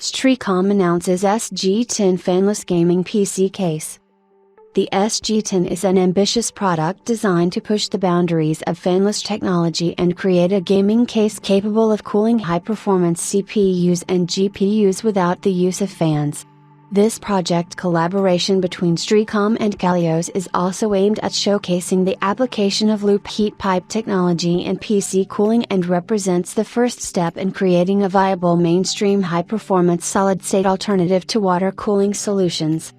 Streacom announces SG10 Fanless Gaming PC Case. The SG10 is an ambitious product designed to push the boundaries of fanless technology and create a gaming case capable of cooling high-performance CPUs and GPUs without the use of fans. This project collaboration between Streacom and Kalios is also aimed at showcasing the application of loop heat pipe technology in PC cooling and represents the first step in creating a viable mainstream high-performance solid-state alternative to water cooling solutions.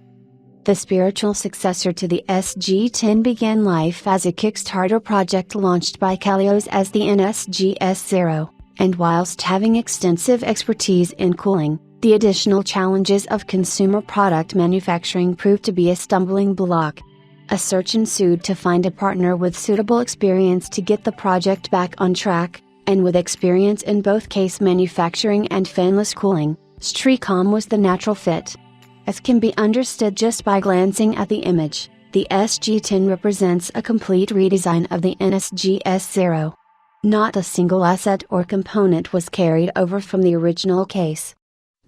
The spiritual successor to the SG10 began life as a Kickstarter project launched by Kalios as the SG10, and whilst having extensive expertise in cooling, the additional challenges of consumer product manufacturing proved to be a stumbling block. A search ensued to find a partner with suitable experience to get the project back on track, and with experience in both case manufacturing and fanless cooling, Streacom was the natural fit. As can be understood just by glancing at the image, the SG10 represents a complete redesign of the SG10. Not a single asset or component was carried over from the original case.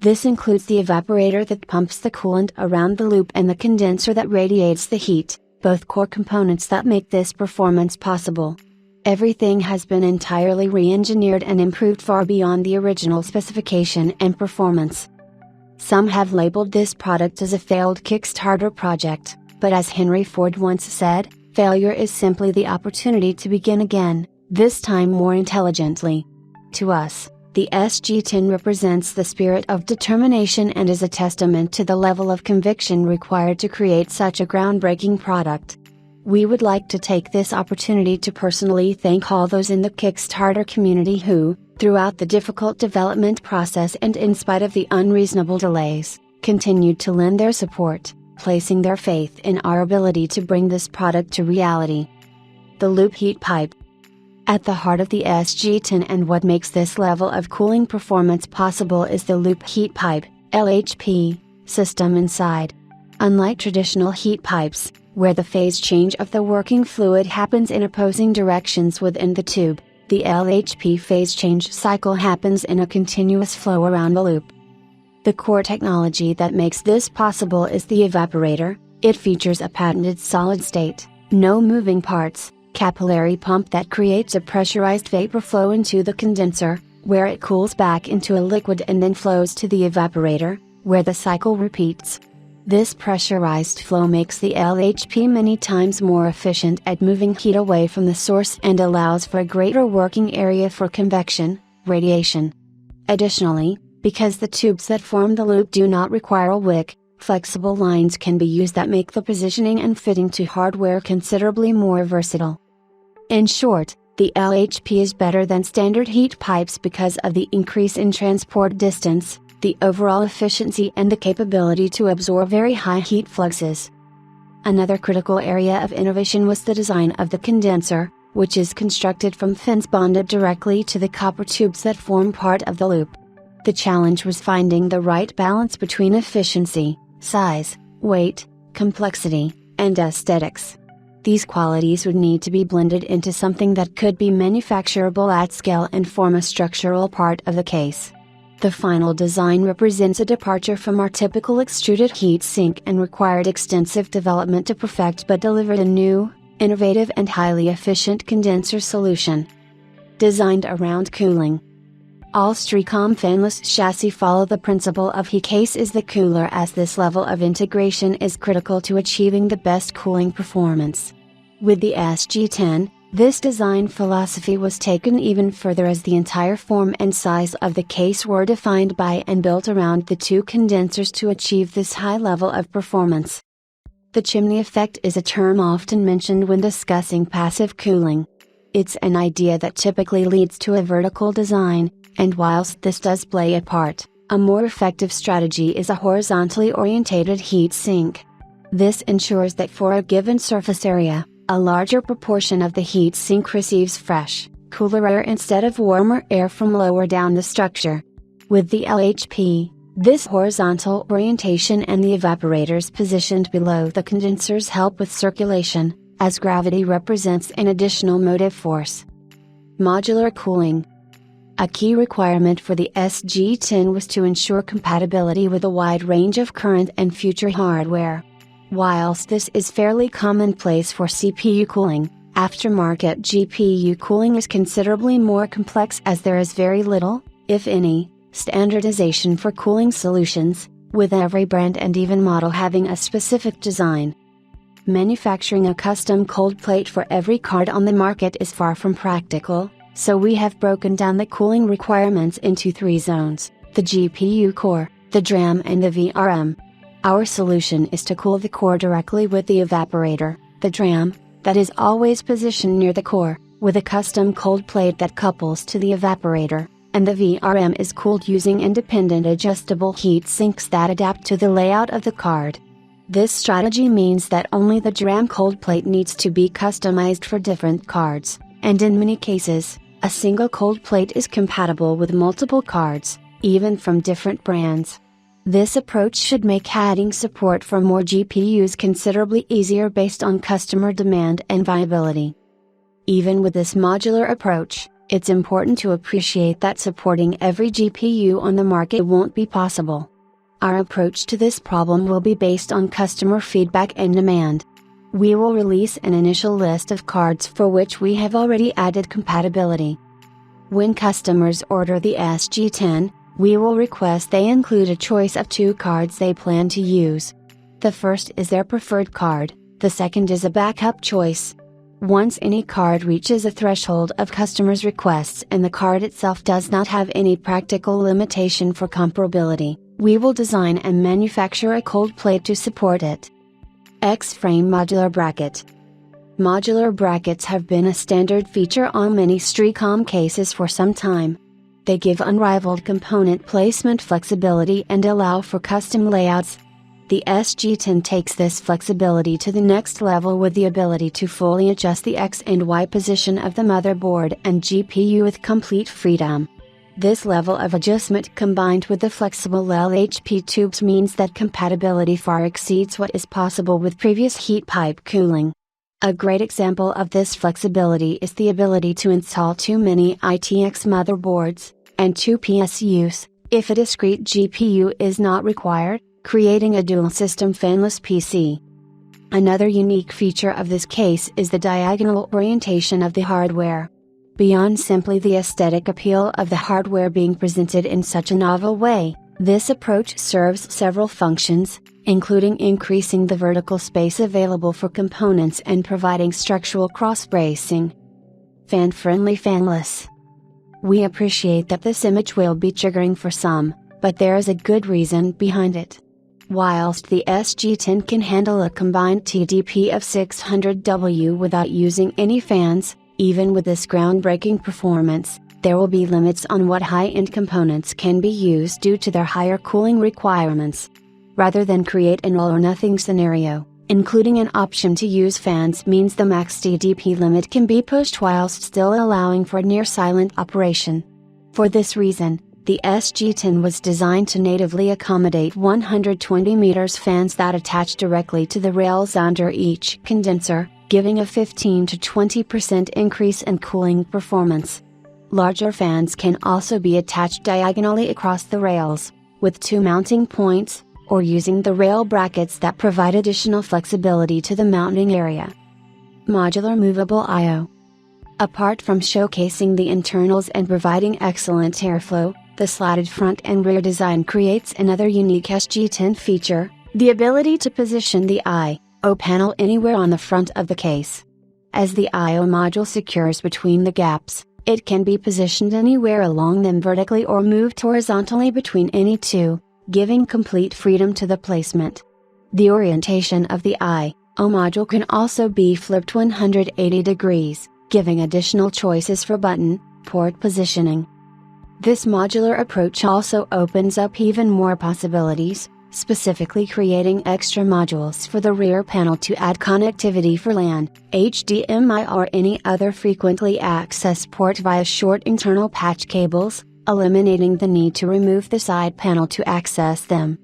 This includes the evaporator that pumps the coolant around the loop and the condenser that radiates the heat, both core components that make this performance possible. Everything has been entirely re-engineered and improved far beyond the original specification and performance. Some have labeled this product as a failed Kickstarter project, but as Henry Ford once said, failure is simply the opportunity to begin again, this time more intelligently. To us, the SG10 represents the spirit of determination and is a testament to the level of conviction required to create such a groundbreaking product. We would like to take this opportunity to personally thank all those in the Kickstarter community who, throughout the difficult development process and in spite of the unreasonable delays, continued to lend their support, placing their faith in our ability to bring this product to reality. The loop heat pipe. At the heart of the SG10 and what makes this level of cooling performance possible is the loop heat pipe, LHP, system inside. Unlike traditional heat pipes, where the phase change of the working fluid happens in opposing directions within the tube, the LHP phase change cycle happens in a continuous flow around the loop. The core technology that makes this possible is the evaporator. It features a patented solid-state, no moving parts, capillary pump that creates a pressurized vapor flow into the condenser, where it cools back into a liquid and then flows to the evaporator, where the cycle repeats. This pressurized flow makes the LHP many times more efficient at moving heat away from the source and allows for a greater working area for convection, radiation. Additionally, because the tubes that form the loop do not require a wick, flexible lines can be used that make the positioning and fitting to hardware considerably more versatile. In short, the LHP is better than standard heat pipes because of the increase in transport distance, the overall efficiency and the capability to absorb very high heat fluxes. Another critical area of innovation was the design of the condenser, which is constructed from fins bonded directly to the copper tubes that form part of the loop. The challenge was finding the right balance between efficiency, size, weight, complexity, and aesthetics. These qualities would need to be blended into something that could be manufacturable at scale and form a structural part of the case. The final design represents a departure from our typical extruded heat sink and required extensive development to perfect but delivered a new, innovative and highly efficient condenser solution. Designed around cooling. All Streacom fanless chassis follow the principle of heat case is the cooler, as this level of integration is critical to achieving the best cooling performance. With the SG10, this design philosophy was taken even further as the entire form and size of the case were defined by and built around the two condensers to achieve this high level of performance. The chimney effect is a term often mentioned when discussing passive cooling. It's an idea that typically leads to a vertical design, and whilst this does play a part, a more effective strategy is a horizontally orientated heat sink. This ensures that for a given surface area, a larger proportion of the heat sink receives fresh, cooler air instead of warmer air from lower down the structure. With the LHP, this horizontal orientation and the evaporators positioned below the condensers help with circulation, as gravity represents an additional motive force. Modular cooling. A key requirement for the SG10 was to ensure compatibility with a wide range of current and future hardware. Whilst this is fairly commonplace for CPU cooling, aftermarket GPU cooling is considerably more complex as there is very little, if any, standardization for cooling solutions, with every brand and even model having a specific design. Manufacturing a custom cold plate for every card on the market is far from practical, so we have broken down the cooling requirements into 3 zones: the GPU core, the DRAM and the VRM. Our solution is to cool the core directly with the evaporator, the DRAM, that is always positioned near the core, with a custom cold plate that couples to the evaporator, and the VRM is cooled using independent adjustable heat sinks that adapt to the layout of the card. This strategy means that only the DRAM cold plate needs to be customized for different cards, and in many cases, a single cold plate is compatible with multiple cards, even from different brands. This approach should make adding support for more GPUs considerably easier based on customer demand and viability. Even with this modular approach, it's important to appreciate that supporting every GPU on the market won't be possible. Our approach to this problem will be based on customer feedback and demand. We will release an initial list of cards for which we have already added compatibility. When customers order the SG10, we will request they include a choice of 2 cards they plan to use. The first is their preferred card, the second is a backup choice. Once any card reaches a threshold of customers' requests and the card itself does not have any practical limitation for comparability, we will design and manufacture a cold plate to support it. X-frame modular bracket. Modular brackets have been a standard feature on many Streacom cases for some time. They give unrivaled component placement flexibility and allow for custom layouts. The SG10 takes this flexibility to the next level with the ability to fully adjust the X and Y position of the motherboard and GPU with complete freedom. This level of adjustment combined with the flexible LHP tubes means that compatibility far exceeds what is possible with previous heat pipe cooling. A great example of this flexibility is the ability to install 2 mini ITX motherboards, and 2 PSUs, if a discrete GPU is not required, creating a dual-system fanless PC. Another unique feature of this case is the diagonal orientation of the hardware. Beyond simply the aesthetic appeal of the hardware being presented in such a novel way, this approach serves several functions, including increasing the vertical space available for components and providing structural cross-bracing. Fan-friendly fanless. We appreciate that this image will be triggering for some, but there is a good reason behind it. Whilst the SG10 can handle a combined TDP of 600W without using any fans, even with this groundbreaking performance, there will be limits on what high-end components can be used due to their higher cooling requirements. Rather than create an all-or-nothing scenario, including an option to use fans means the max TDP limit can be pushed whilst still allowing for near-silent operation. For this reason, the SG10 was designed to natively accommodate 120 meters fans that attach directly to the rails under each condenser, giving a 15 to 20% increase in cooling performance. Larger fans can also be attached diagonally across the rails, with 2 mounting points, or using the rail brackets that provide additional flexibility to the mounting area. Modular movable I/O. Apart from showcasing the internals and providing excellent airflow, the slatted front and rear design creates another unique SG10 feature, the ability to position the I/O panel anywhere on the front of the case. As the I/O module secures between the gaps, it can be positioned anywhere along them vertically or moved horizontally between any two, giving complete freedom to the placement. The orientation of the I/O module can also be flipped 180 degrees, giving additional choices for button, port positioning. This modular approach also opens up even more possibilities, specifically creating extra modules for the rear panel to add connectivity for LAN, HDMI or any other frequently accessed port via short internal patch cables, eliminating the need to remove the side panel to access them.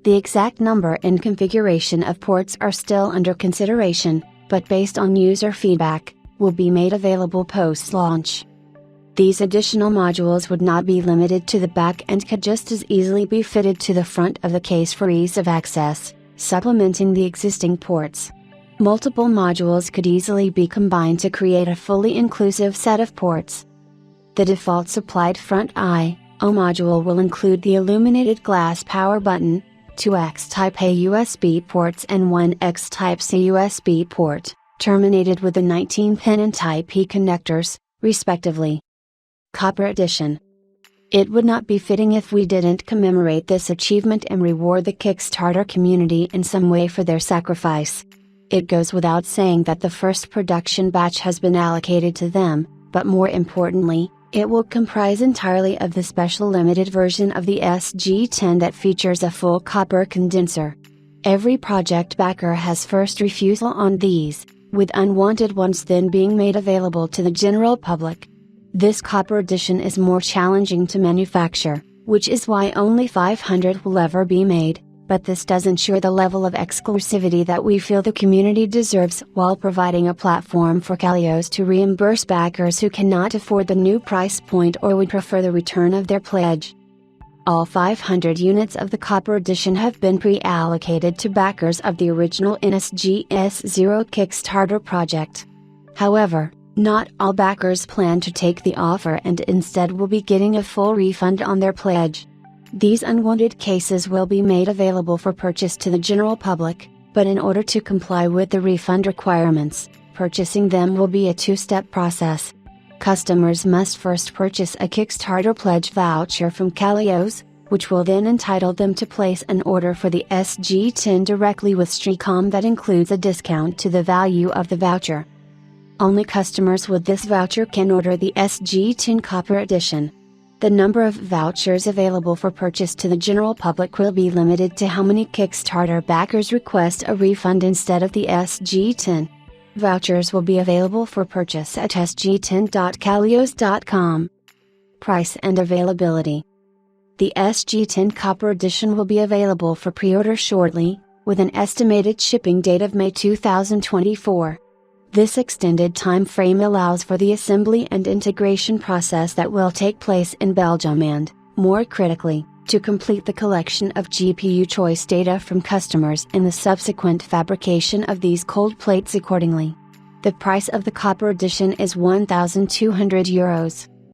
The exact number and configuration of ports are still under consideration, but based on user feedback, will be made available post-launch. These additional modules would not be limited to the back and could just as easily be fitted to the front of the case for ease of access, supplementing the existing ports. Multiple modules could easily be combined to create a fully inclusive set of ports. The default supplied front I/O module will include the illuminated glass power button, 2 X-Type A USB ports and 1 X-Type C USB port, terminated with the 19-pin and Type-E connectors, respectively. Copper Edition. It would not be fitting if we didn't commemorate this achievement and reward the Kickstarter community in some way for their sacrifice. It goes without saying that the first production batch has been allocated to them, but more importantly, it will comprise entirely of the special limited version of the SG10 that features a full copper condenser. Every project backer has first refusal on these, with unwanted ones then being made available to the general public. This copper edition is more challenging to manufacture, which is why only 500 will ever be made, but this does ensure the level of exclusivity that we feel the community deserves while providing a platform for Kalios to reimburse backers who cannot afford the new price point or would prefer the return of their pledge. All 500 units of the Copper Edition have been pre-allocated to backers of the original NSGS0 Kickstarter project. However, not all backers plan to take the offer and instead will be getting a full refund on their pledge. These unwanted cases will be made available for purchase to the general public, but in order to comply with the refund requirements, purchasing them will be a two-step process. Customers must first purchase a Kickstarter pledge voucher from Kalios, which will then entitle them to place an order for the SG10 directly with Streacom that includes a discount to the value of the voucher. Only customers with this voucher can order the SG10 Copper Edition. The number of vouchers available for purchase to the general public will be limited to how many Kickstarter backers request a refund instead of the SG10. Vouchers will be available for purchase at sg10.kalios.com. Price and availability. The SG10 Copper Edition will be available for pre-order shortly, with an estimated shipping date of May 2024. This extended time frame allows for the assembly and integration process that will take place in Belgium and, more critically, to complete the collection of GPU choice data from customers and the subsequent fabrication of these cold plates accordingly. The price of the Copper Edition is €1,200.